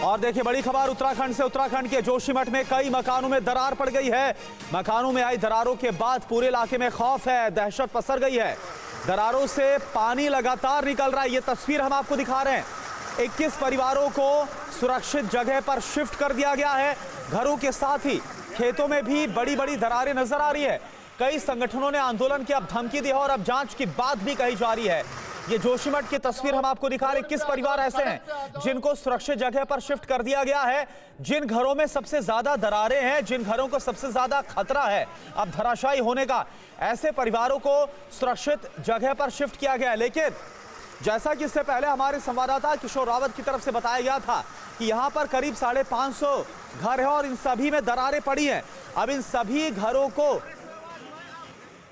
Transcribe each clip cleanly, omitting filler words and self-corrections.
और देखिए बड़ी खबर उत्तराखंड से। उत्तराखंड के जोशीमठ में कई मकानों में दरार पड़ गई है। मकानों में आई दरारों के बाद पूरे इलाके में खौफ है, दहशत पसर गई है। दरारों से पानी लगातार निकल रहा है। ये तस्वीर हम आपको दिखा रहे हैं। 21 परिवारों को सुरक्षित जगह पर शिफ्ट कर दिया गया है। घरों के साथ ही खेतों में भी बड़ी बड़ी दरारें नजर आ रही है। कई संगठनों ने आंदोलन की अब धमकी दी है और अब जांच की बात भी कही जा रही है। ये जोशीमठ की तस्वीर हम आपको दिखा रहे हैं। किस परिवार ऐसे हैं जिनको सुरक्षित जगह पर शिफ्ट कर दिया गया है, जिन घरों में सबसे ज्यादा दरारें हैं, जिन घरों को सबसे ज्यादा खतरा है अब धराशायी होने का, ऐसे परिवारों को सुरक्षित जगह पर शिफ्ट किया गया है। लेकिन जैसा कि इससे पहले हमारे संवाददाता किशोर रावत की तरफ से बताया गया था कि यहां पर करीब 550 घर है और इन सभी में दरारें पड़ी हैं। अब इन सभी घरों को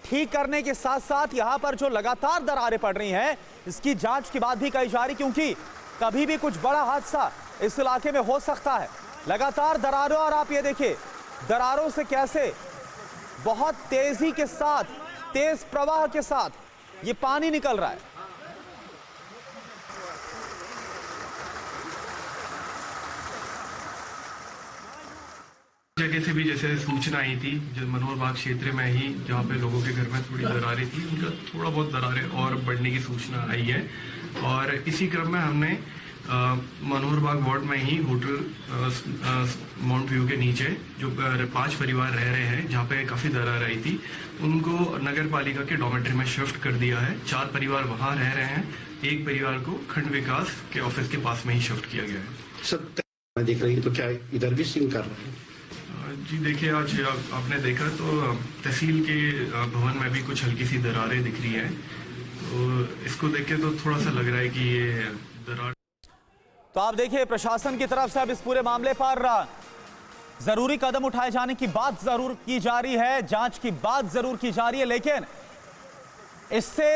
ठीक करने के साथ साथ यहां पर जो लगातार दरारें पड़ रही हैं, इसकी जांच की बात भी कही जा रही, क्योंकि कभी भी कुछ बड़ा हादसा इस इलाके में हो सकता है। लगातार दरारें, और आप ये देखिए दरारों से कैसे बहुत तेजी के साथ, तेज प्रवाह के साथ ये पानी निकल रहा है। जगह से भी जैसे सूचना आई थी, जो मनोहर बाग क्षेत्र में ही जहाँ पे लोगों के घर में थोड़ी दरारें थी, उनका थोड़ा बहुत दरारें और बढ़ने की सूचना आई है। और इसी क्रम में हमने मनोहर बाग वार्ड में ही होटल माउंट व्यू के नीचे जो 5 परिवार रह रहे हैं, जहाँ पे काफी दरार आई थी, उनको नगर पालिका के डॉर्मेट्री में शिफ्ट कर दिया है। 4 परिवार वहाँ रह रहे हैं, एक परिवार को खंड विकास के ऑफिस के पास में ही शिफ्ट किया गया है। सब देख रही है तो क्या इधर भी सिंक कर रहे हैं? जी देखिए, आज आपने देखा तो तहसील के भवन में भी कुछ हल्की सी दरारें दिख रही हैं, तो इसको देख के तो थोड़ा सा लग रहा है कि ये दरार। तो आप देखिए प्रशासन की तरफ से अब इस पूरे मामले पर जरूरी कदम उठाए जाने की बात जरूर की जा रही है, जांच की बात जरूर की जा रही है। लेकिन इससे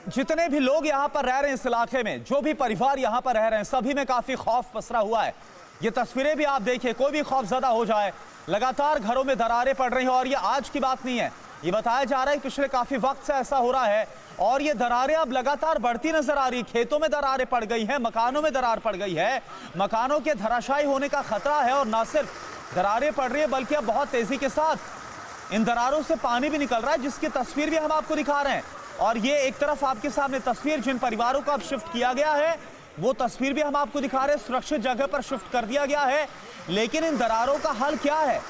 जितने भी लोग यहां पर रह रहे हैं, इस इलाके में जो भी परिवार यहां पर रह रहे हैं, सभी में काफी खौफ पसरा हुआ है। ये तस्वीरें भी आप देखिए, कोई भी खौफजदा हो जाए, लगातार घरों में दरारें पड़ रही हैं। और ये आज की बात नहीं है, ये बताया जा रहा है कि पिछले काफी वक्त से ऐसा हो रहा है और ये दरारें अब लगातार बढ़ती नजर आ रही। खेतों में दरारें पड़ गई हैं, मकानों में दरार पड़ गई है, मकानों के धराशायी होने का खतरा है। और ना सिर्फ दरारें पड़ रही है बल्कि अब बहुत तेजी के साथ इन दरारों से पानी भी निकल रहा है, जिसकी तस्वीर भी हम आपको दिखा रहे हैं। और ये एक तरफ आपके सामने तस्वीर जिन परिवारों को अब शिफ्ट किया गया है, वो तस्वीर भी हम आपको दिखा रहे हैं। सुरक्षित जगह पर शिफ्ट कर दिया गया है। लेकिन इन दरारों का हल क्या है?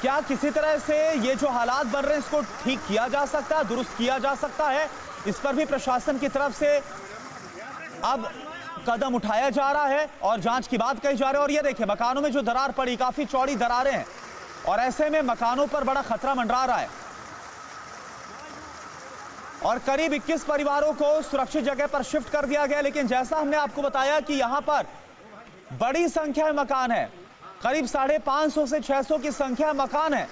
क्या किसी तरह से ये जो हालात बन रहे हैं इसको ठीक किया जा सकता है, दुरुस्त किया जा सकता है? इस पर भी प्रशासन की तरफ से अब कदम उठाया जा रहा है और जांच की बात कही जा रही है। और ये देखिए मकानों में जो दरार पड़ी, काफी चौड़ी दरारें हैं और ऐसे में मकानों पर बड़ा खतरा मंडरा रहा है। और करीब 21 परिवारों को सुरक्षित जगह पर शिफ्ट कर दिया गया। लेकिन जैसा हमने आपको बताया कि यहां पर बड़ी संख्या में मकान है, करीब 550 से 600 की संख्या मकान है।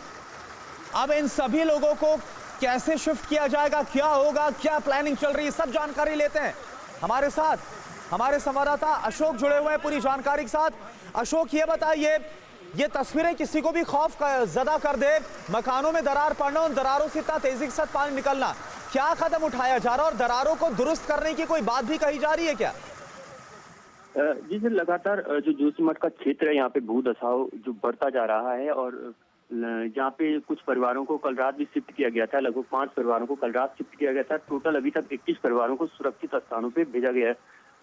अब इन सभी लोगों को कैसे शिफ्ट किया जाएगा, क्या होगा, क्या प्लानिंग चल रही है, सब जानकारी लेते हैं। हमारे साथ हमारे संवाददाता अशोक जुड़े हुए हैं पूरी जानकारी के साथ। अशोक, ये बताइए, ये तस्वीरें किसी को भी खौफ ज़दा कर दे, मकानों में दरार पड़ना, उन दरारों से इतना तेजी के साथ पानी निकलना, क्या कदम उठाया जा रहा है और दरारों को दुरुस्त करने की कोई बात भी कही जा रही है क्या? जी सर, लगातार जो जोशीमठ का क्षेत्र है, यहाँ पे भू धसाव जो बढ़ता जा रहा है और जहाँ पे कुछ परिवारों को कल रात भी शिफ्ट किया गया था, लगभग 5 परिवारों को कल रात शिफ्ट किया गया था। टोटल अभी तक 21 परिवारों को सुरक्षित स्थानों पे भेजा गया है।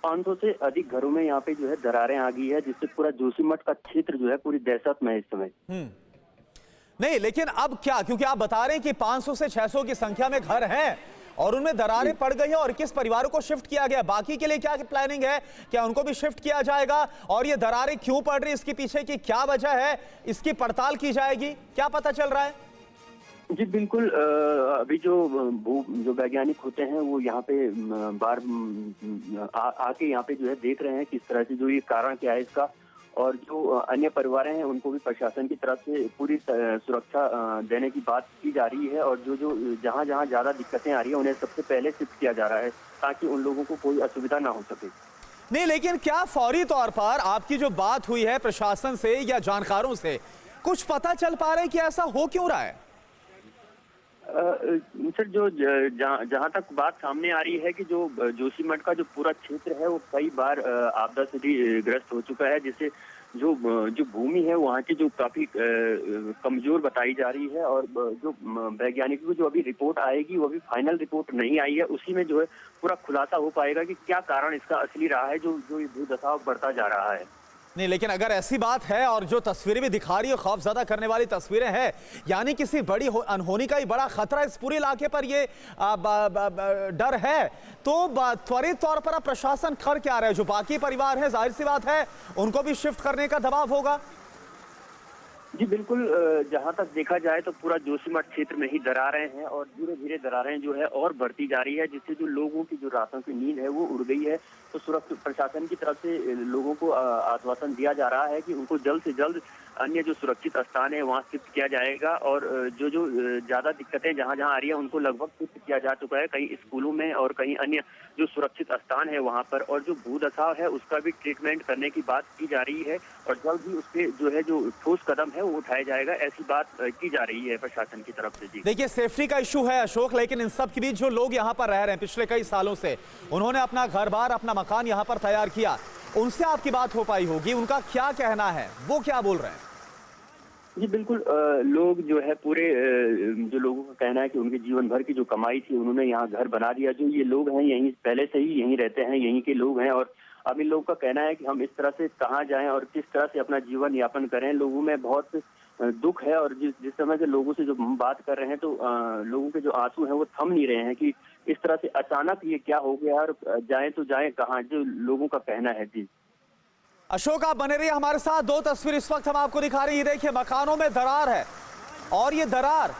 500 से अधिक घरों में यहाँ पे जो है दरारें आ गई है, जिससे पूरा जोशीमठ का क्षेत्र जो है पूरी दहशत में है इस समय। नहीं, लेकिन अब क्या, क्योंकि आप बता रहे हैं कि 500 से 600 की संख्या में घर हैं और उनमें दरारें पड़ गई हैं और किस परिवारों को शिफ्ट किया गया, बाकी के लिए क्या प्लानिंग है? क्या उनको भी शिफ्ट किया जाएगा? और ये दरारें क्यों पड़ रही, इसके पीछे की क्या वजह है, इसकी पड़ताल की जाएगी? क्या पता चल रहा है? जी बिल्कुल, अभी जो वैज्ञानिक होते हैं वो यहाँ पे बार आके यहाँ पे जो है देख रहे हैं किस तरह से जो ये कारण क्या है इसका। और जो अन्य परिवार हैं उनको भी प्रशासन की तरफ से पूरी सुरक्षा देने की बात की जा रही है। और जो जहाँ ज्यादा दिक्कतें आ रही है उन्हें सबसे पहले शिफ्ट किया जा रहा है, ताकि उन लोगों को कोई असुविधा ना हो सके। नहीं, लेकिन क्या फौरी तौर पर आपकी जो बात हुई है प्रशासन से या जानकारों से, कुछ पता चल पा रहा है कि ऐसा हो क्यों रहा है? सर जो जहाँ तक बात सामने आ रही है कि जो जोशीमठ का जो पूरा क्षेत्र है वो कई बार आपदा से भी ग्रस्त हो चुका है, जिससे जो भूमि है वहाँ की जो काफी कमजोर बताई जा रही है। और जो वैज्ञानिकों की जो अभी रिपोर्ट आएगी वो अभी फाइनल रिपोर्ट नहीं आई है, उसी में जो है पूरा खुलासा हो पाएगा कि क्या कारण इसका असली रहा है जो ये भूदसाव बढ़ता जा रहा है। नहीं, लेकिन अगर ऐसी बात है और जो तस्वीरें भी दिखा रही है खौफजदा करने वाली तस्वीरें हैं, यानी किसी बड़ी अनहोनी का ही बड़ा खतरा इस पूरे इलाके पर ये डर है, तो त्वरित तौर पर अब प्रशासन कर क्या रहा है? जो बाकी परिवार है जाहिर सी बात है उनको भी शिफ्ट करने का दबाव होगा। जी बिल्कुल, जहां तक देखा जाए तो पूरा जोशीमठ क्षेत्र में ही दरारें हैं और धीरे धीरे दरारें जो है और बढ़ती जा रही है, जिससे जो लोगों की जो रातों की नींद है वो उड़ गई है। तो सुरक्षा प्रशासन की तरफ से लोगों को आश्वासन दिया जा रहा है कि उनको जल्द से जल्द अन्य जो सुरक्षित स्थान है वहाँ शिफ्ट किया जाएगा। और जो ज्यादा दिक्कतें जहाँ आ रही है उनको लगभग शिफ्ट किया जा चुका है, कई स्कूलों में और कहीं अन्य जो सुरक्षित स्थान है वहाँ पर। और जो भूदसाव है उसका भी ट्रीटमेंट करने की बात की जा रही है और जल्द ही उस पर जो है जो ठोस कदम है वो उठाया जाएगा, ऐसी बात की जा रही है प्रशासन की तरफ से। जी देखिए, सेफ्टी का इशू है अशोक, लेकिन इन सब के बीच जो लोग यहाँ पर रह रहे हैं पिछले कई सालों से, उन्होंने अपना घर बार अपना मकान यहाँ पर तैयार किया, उनसे आपकी बात हो पाई होगी, उनका क्या कहना है, वो क्या बोल रहे हैं? जी बिल्कुल, लोग जो है पूरे जो लोगों का कहना है कि उनके जीवन भर की जो कमाई थी उन्होंने यहाँ घर बना दिया। जो ये लोग हैं यहीं पहले से ही यहीं रहते हैं, यहीं के लोग हैं और अब इन लोगों का कहना है कि हम इस तरह से कहाँ जाएं और किस तरह से अपना जीवन यापन करें। लोगों में बहुत दुख है और जिस समय से लोगों से जो हम बात कर रहे हैं तो लोगों के जो आंसू हैं वो थम नहीं रहे हैं कि इस तरह से अचानक ये क्या हो गया और जाएं तो जाएं कहाँ, जो लोगों का कहना है। जी अशोक, आप बने रहिए हमारे साथ। दो तस्वीर इस वक्त हम आपको दिखा रहे हैं। देखिए, मकानों में दरार है और ये दरार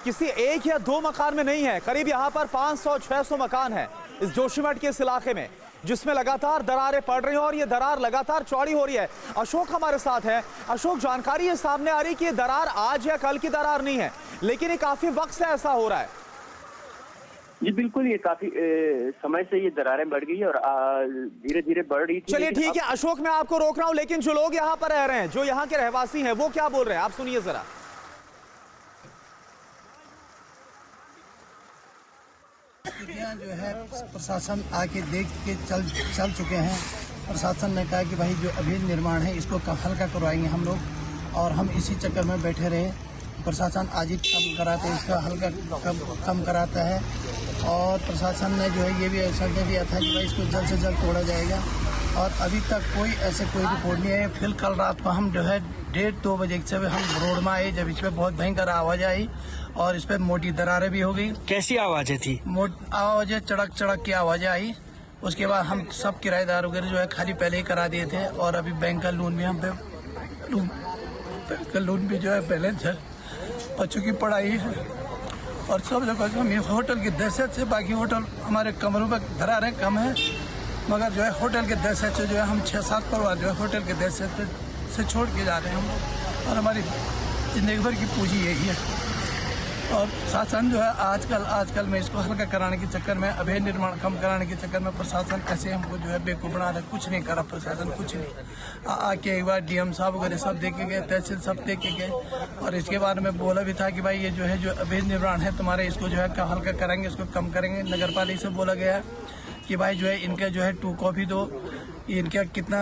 किसी एक या दो मकान में नहीं है, करीब यहाँ पर 500-600 मकान है इस जोशीमठ के इस इलाके में, जिसमें लगातार दरारें पड़ रही हैं और ये दरार लगातार चौड़ी हो रही है। अशोक हमारे साथ है। अशोक, जानकारी ये सामने आ रही है कि ये दरार आज या कल की दरार नहीं है, लेकिन ये काफी वक्त से ऐसा हो रहा है। जी बिल्कुल, ये काफी समय से ये दरारें बढ़ गई और धीरे धीरे बढ़ रही थी। चलिए ठीक है अशोक, मैं आपको रोक रहा हूं, लेकिन जो लोग यहाँ पर रह रहे हैं, जो यहाँ के रहवासी हैं, वो क्या बोल रहे हैं, आप सुनिए जरा। जो है प्रशासन आके देख के चल चुके हैं। प्रशासन ने कहा कि भाई जो अभी निर्माण है इसको हल्का करवाएंगे हम लोग, और हम इसी चक्कर में बैठे रहे। प्रशासन आज ही कम कराते हैं, इसका हल्का कम कराता है। और प्रशासन ने जो है ये भी संकेत दिया था कि भाई इसको जल्द से जल्द तोड़ा जाएगा, और अभी तक कोई रिपोर्ट नहीं है। फिर कल रात को हम जो है 1:30-2 बजे से हम रोड में आए, जब इस पर बहुत भयंकर आवाज आई और इस पर मोटी दरारें भी हो गई। कैसी आवाजें थी? आवाजें चड़क की आवाजें आई। उसके बाद हम सब किराएदार वगैरह जो है खाली पहले ही करा दिए थे, और अभी बैंक का लोन भी हम पे लोन भी जो है बैलेंस है, बच्चों की पढ़ाई है और सब जगह हम होटल की दहशत से, बाकी होटल हमारे कमरों पर दरारें कम है, मगर जो है होटल के दहशत से जो है हम 6-7 परिवार जो है होटल के दहशत से छोड़ के जा रहे हैं हम लोग, और हमारी जिंदगी भर की पूंजी यही है। और शासन जो है आजकल में इसको हल्का कराने के चक्कर में, अवैध निर्माण कम कराने के चक्कर में प्रशासन ऐसे हमको जो है बेवकूफ बना रहा है। कुछ नहीं करा प्रशासन, कुछ नहीं। आके एक बार डीएम साहब वगैरह सब देखे गए, तहसील सब देखे गए, और इसके बारे में बोला भी था कि भाई ये जो है जो अवैध निर्माण है तुम्हारे, इसको जो है हल्का करेंगे, इसको कम करेंगे। नगर पालिका से बोला गया है कि भाई जो है इनका जो है 2 कॉपी दो, इनका कितना